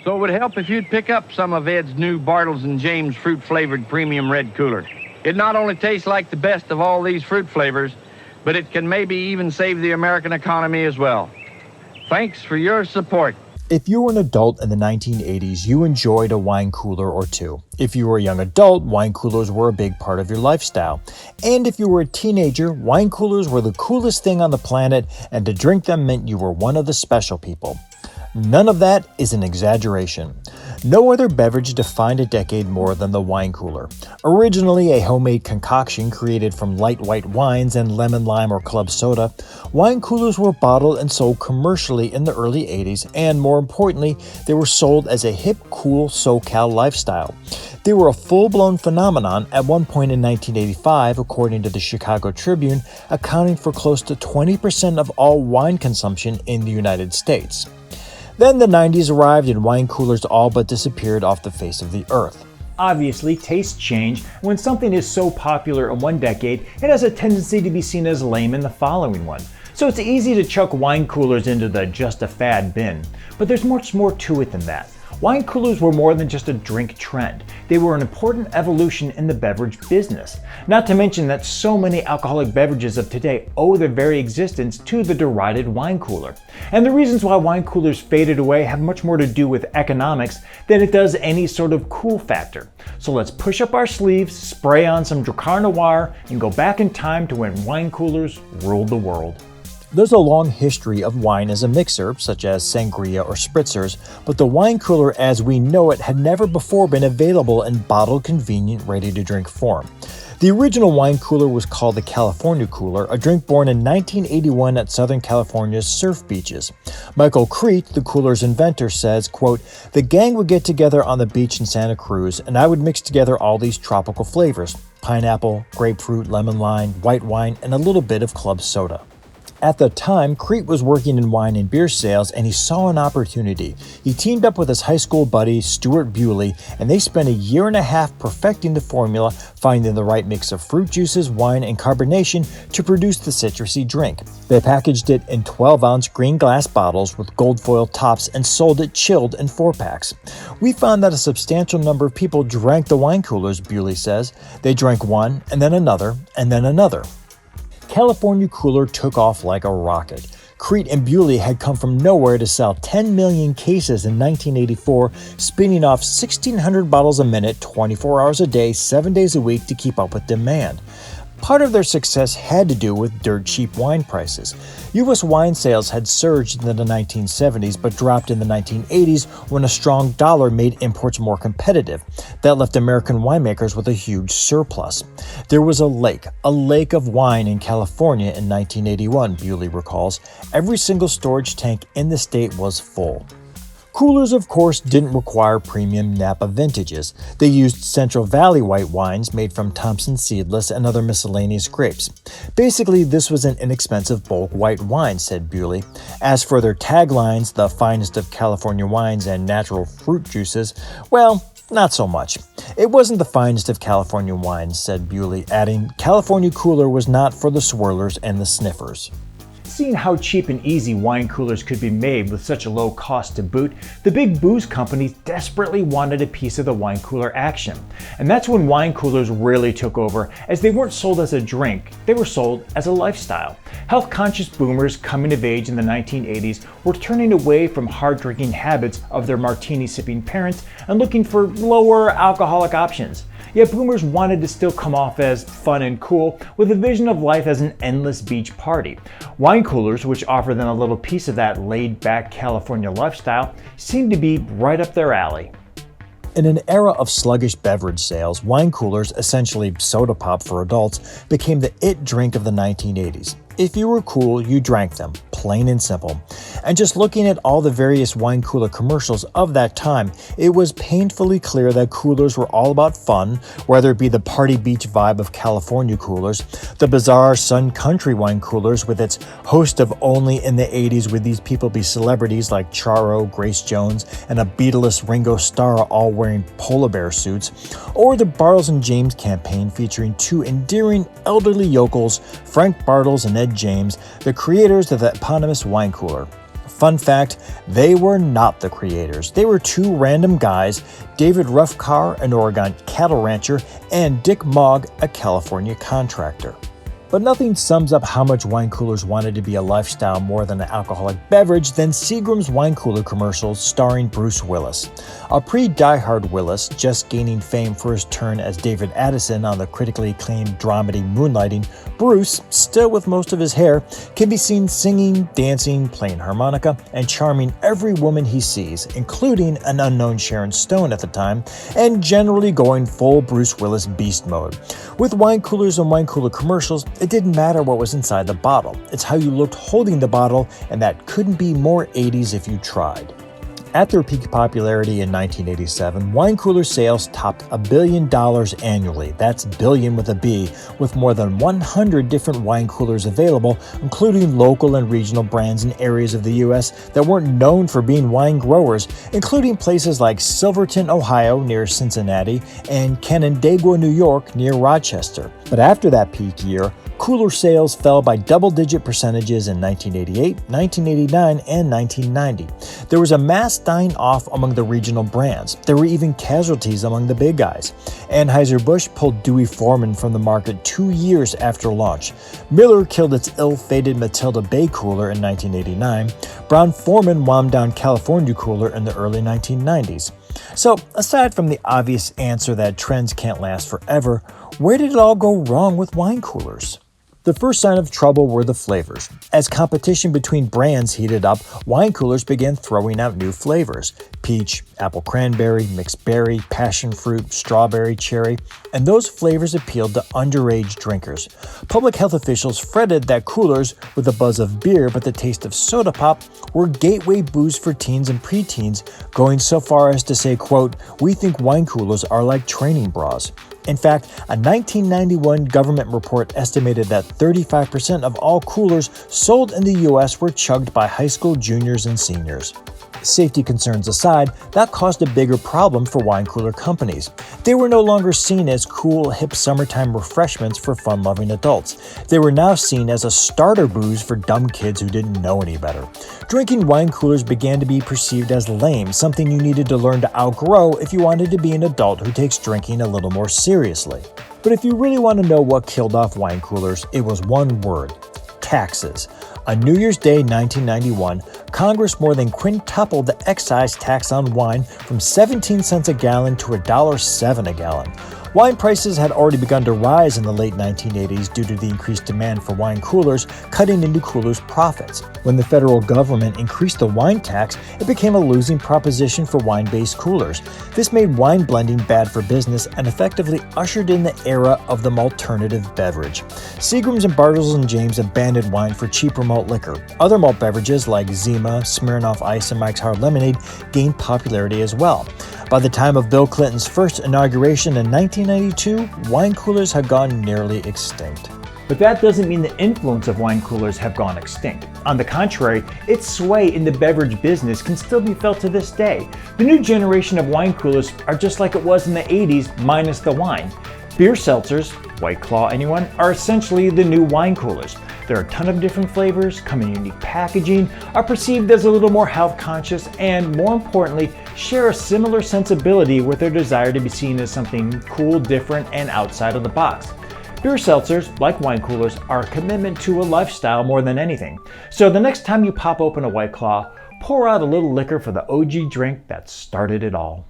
So it would help if you'd pick up some of Ed's new Bartles and James fruit-flavored premium red cooler. It not only tastes like the best of all these fruit flavors, but it can maybe even save the American economy as well. Thanks for your support. If you were an adult in the 1980s, you enjoyed a wine cooler or two. If you were a young adult, wine coolers were a big part of your lifestyle. And if you were a teenager, wine coolers were the coolest thing on the planet, and to drink them meant you were one of the special people. None of that is an exaggeration. No other beverage defined a decade more than the wine cooler. Originally a homemade concoction created from light white wines and lemon lime or club soda, wine coolers were bottled and sold commercially in the early 80s, and more importantly, they were sold as a hip, cool SoCal lifestyle. They were a full-blown phenomenon at one point in 1985, according to the Chicago Tribune, accounting for close to 20% of all wine consumption in the United States. Then the 90s arrived and wine coolers all but disappeared off the face of the earth. Obviously, tastes change. When something is so popular in one decade, it has a tendency to be seen as lame in the following one. So it's easy to chuck wine coolers into the just a fad bin. But there's much more to it than that. Wine coolers were more than just a drink trend. They were an important evolution in the beverage business. Not to mention that so many alcoholic beverages of today owe their very existence to the derided wine cooler. And the reasons why wine coolers faded away have much more to do with economics than it does any sort of cool factor. So let's push up our sleeves, spray on some Drakaar Noir, and go back in time to when wine coolers ruled the world. There's a long history of wine as a mixer, such as sangria or spritzers, but the wine cooler as we know it had never before been available in bottled, convenient, ready-to-drink form. The original wine cooler was called the California Cooler, a drink born in 1981 at Southern California's surf beaches. Michael Crete, the cooler's inventor, says, quote, "The gang would get together on the beach in Santa Cruz, and I would mix together all these tropical flavors: pineapple, grapefruit, lemon lime, white wine, and a little bit of club soda." At the time, Crete was working in wine and beer sales, and he saw an opportunity. He teamed up with his high school buddy, Stuart Bewley, and they spent a year and a half perfecting the formula, finding the right mix of fruit juices, wine, and carbonation to produce the citrusy drink. They packaged it in 12-ounce green glass bottles with gold foil tops and sold it chilled in 4-packs. "We found that a substantial number of people drank the wine coolers," Bewley says. "They drank one, and then another, and then another." California Cooler took off like a rocket. Crete and Bewley had come from nowhere to sell 10 million cases in 1984, spinning off 1,600 bottles a minute, 24 hours a day, 7 days a week to keep up with demand. Part of their success had to do with dirt cheap wine prices. U.S. wine sales had surged in the 1970s but dropped in the 1980s when a strong dollar made imports more competitive. That left American winemakers with a huge surplus. There was a lake of wine in California in 1981, Bewley recalls. Every single storage tank in the state was full. Coolers, of course, didn't require premium Napa vintages. They used Central Valley white wines made from Thompson seedless and other miscellaneous grapes. Basically, this was an inexpensive bulk white wine, said Bewley. As for their taglines, the finest of California wines and natural fruit juices, well, not so much. It wasn't the finest of California wines, said Bewley, adding, California Cooler was not for the swirlers and the sniffers. Seeing how cheap and easy wine coolers could be made with such a low cost to boot, the big booze companies desperately wanted a piece of the wine cooler action. And that's when wine coolers really took over, as they weren't sold as a drink, they were sold as a lifestyle. Health-conscious boomers coming of age in the 1980s were turning away from hard-drinking habits of their martini-sipping parents and looking for lower alcoholic options. Yet boomers wanted to still come off as fun and cool, with a vision of life as an endless beach party. Wine coolers, which offer them a little piece of that laid-back California lifestyle, seemed to be right up their alley. In an era of sluggish beverage sales, wine coolers, essentially soda pop for adults, became the it drink of the 1980s. If you were cool, you drank them, plain and simple. And just looking at all the various wine cooler commercials of that time, it was painfully clear that coolers were all about fun, whether it be the party beach vibe of California coolers, the bizarre Sun Country wine coolers with its host of only in the 80s would these people be celebrities like Charo, Grace Jones, and a Beatless Ringo Starr all wearing polar bear suits, or the Bartles and James campaign featuring two endearing elderly yokels, Frank Bartles and Ed James, the creators of the eponymous wine cooler. Fun fact, they were not the creators. They were two random guys, David Ruffcar, an Oregon cattle rancher, and Dick Mogg, a California contractor. But nothing sums up how much wine coolers wanted to be a lifestyle more than an alcoholic beverage than Seagram's wine cooler commercials starring Bruce Willis. A pre-Die Hard Willis, just gaining fame for his turn as David Addison on the critically acclaimed dramedy Moonlighting, Bruce, still with most of his hair, can be seen singing, dancing, playing harmonica, and charming every woman he sees, including an unknown Sharon Stone at the time, and generally going full Bruce Willis beast mode. With wine coolers and wine cooler commercials, it didn't matter what was inside the bottle. It's how you looked holding the bottle, and that couldn't be more 80s if you tried. At their peak popularity in 1987, wine cooler sales topped $1 billion annually. That's billion with a B, with more than 100 different wine coolers available, including local and regional brands in areas of the U.S. that weren't known for being wine growers, including places like Silverton, Ohio, near Cincinnati, and Canandaigua, New York, near Rochester. But after that peak year, cooler sales fell by double-digit percentages in 1988, 1989, and 1990. There was a mass dying off among the regional brands. There were even casualties among the big guys. Anheuser-Busch pulled Dewey Foreman from the market 2 years after launch. Miller killed its ill-fated Matilda Bay cooler in 1989. Brown-Forman wound down California Cooler in the early 1990s. So, aside from the obvious answer that trends can't last forever, where did it all go wrong with wine coolers? The first sign of trouble were the flavors. As competition between brands heated up, wine coolers began throwing out new flavors. Peach, apple cranberry, mixed berry, passion fruit, strawberry, cherry, and those flavors appealed to underage drinkers. Public health officials fretted that coolers, with the buzz of beer but the taste of soda pop, were gateway booze for teens and preteens, going so far as to say, quote, "We think wine coolers are like training bras." In fact, a 1991 government report estimated that 35% of all coolers sold in the U.S. were chugged by high school juniors and seniors. Safety concerns aside, that caused a bigger problem for wine cooler companies. They were no longer seen as cool, hip summertime refreshments for fun-loving adults. They were now seen as a starter booze for dumb kids who didn't know any better. Drinking wine coolers began to be perceived as lame, something you needed to learn to outgrow if you wanted to be an adult who takes drinking a little more seriously. But if you really want to know what killed off wine coolers, it was one word: taxes. On New Year's Day 1991, Congress more than quintupled the excise tax on wine from 17 cents a gallon to $1.07 a gallon. Wine prices had already begun to rise in the late 1980s due to the increased demand for wine coolers, cutting into coolers' profits. When the federal government increased the wine tax, it became a losing proposition for wine-based coolers. This made wine blending bad for business and effectively ushered in the era of the alternative beverage. Seagram's and Bartles and James abandoned wine for cheaper malt liquor. Other malt beverages like Zima, Smirnoff Ice, and Mike's Hard Lemonade gained popularity as well. By the time of Bill Clinton's first inauguration in 1992, wine coolers had gone nearly extinct. But that doesn't mean the influence of wine coolers have gone extinct. On the contrary, its sway in the beverage business can still be felt to this day. The new generation of wine coolers are just like it was in the 80s, minus the wine. Beer seltzers, White Claw anyone, are essentially the new wine coolers. There are a ton of different flavors, come in unique packaging, are perceived as a little more health conscious, and more importantly, share a similar sensibility with their desire to be seen as something cool, different, and outside of the box. Beer seltzers, like wine coolers, are a commitment to a lifestyle more than anything. So the next time you pop open a White Claw, pour out a little liquor for the OG drink that started it all.